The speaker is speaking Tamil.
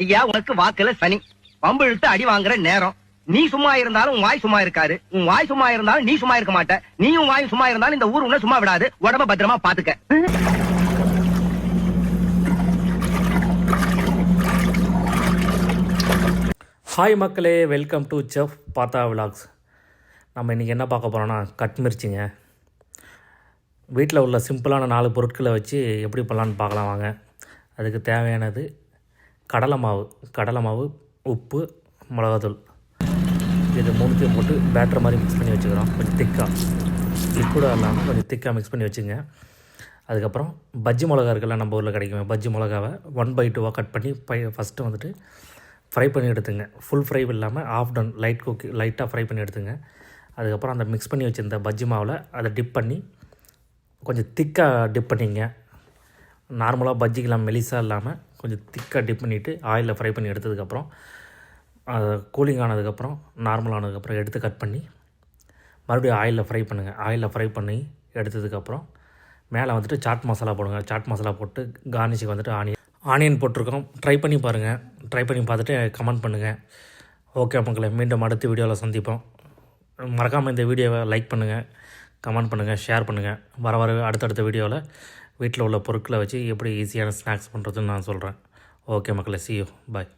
ஐயா உனக்கு வாக்குல சனி பம்பு இழுத்து அடி வாங்குற நேரம். நீ சும்மா இருந்தாலும் உன் வாய் சும்மா இருக்காரு, உன் வாய் சும்மா இருந்தாலும் நீ சும்மா இருக்க மாட்ட. நீயும் வாயும் சும்மா இருந்தாலும் இந்த ஊர் உன்ன சும்மா விடாது. உடம்ப பத்திரமா பாத்துக்க. ஹாய் மக்களே, வெல்கம் டு செஃப் பார்த்தா விலாக்ஸ். நம்ம இன்றைக்கி என்ன பார்க்க போகிறோன்னா கட் மிர்ச்சிங்க. வீட்டில் உள்ள சிம்பிளான 4 பொருட்களை வச்சு எப்படி பண்ணலான்னு பார்க்கலாம் வாங்க. அதுக்கு தேவையானது கடலை மாவு, உப்பு, மிளகாத்தூள். இது 3த்தையும் போட்டு பேட்டர் மாதிரி மிக்ஸ் பண்ணி வச்சுக்கிறோம். கொஞ்சம் திக்காக, லிக்விடாக இல்லாமல் கொஞ்சம் திக்காக மிக்ஸ் பண்ணி வச்சுங்க. அதுக்கப்புறம் பஜ்ஜி மிளகா இருக்குல்ல, நம்ம ஊரில் கிடைக்குமே, பஜ்ஜி மிளகாவை 1/2 கட் பண்ணி ஃபஸ்ட்டு வந்துட்டு ஃப்ரை பண்ணி எடுத்துங்க. ஃபுல் ஃப்ரை இல்லாமல் ஆஃப் டன் லைட்டாக ஃப்ரை பண்ணி எடுத்துங்க. அதுக்கப்புறம் அந்த மிக்ஸ் பண்ணி வச்சுருந்த பஜ்ஜி மாவில் அதை டிப் பண்ணி கொஞ்சம் திக்காக டிப் பண்ணிங்க. நார்மலாக பஜ்ஜிக்கெலாம் மெலிசாக இல்லாமல் கொஞ்சம் திக்காக டிப் பண்ணிவிட்டு ஆயிலில் ஃப்ரை பண்ணி எடுத்ததுக்கப்புறம் கூலிங் ஆனதுக்கப்புறம் நார்மல் ஆனதுக்கப்புறம் எடுத்து கட் பண்ணி மறுபடியும் ஆயிலில் ஃப்ரை பண்ணுங்கள். ஆயிலில் ஃப்ரை பண்ணி எடுத்ததுக்கப்புறம் மேலே வந்துட்டு சாட் மசாலா போடுங்க. சாட் மசாலா போட்டு கார்னிஷுக்கு வந்துட்டு ஆனியன் போட்டிருக்கோம். ட்ரை பண்ணி பாருங்கள். ட்ரை பண்ணி பார்த்துட்டு கமெண்ட் பண்ணுங்கள். ஓகே மக்களே, மீண்டும் அடுத்த வீடியோவில் சந்திப்போம். மறக்காமல் இந்த வீடியோவை லைக் பண்ணுங்கள், கமெண்ட் பண்ணுங்கள், ஷேர் பண்ணுங்கள். வர அடுத்தடுத்த வீடியோவில் வீட்டில் உள்ள பொருட்களை வச்சு எப்படி ஈஸியான ஸ்நாக்ஸ் பண்ணுறதுன்னு நான் சொல்கிறேன். ஓகே மக்களே, see you, bye.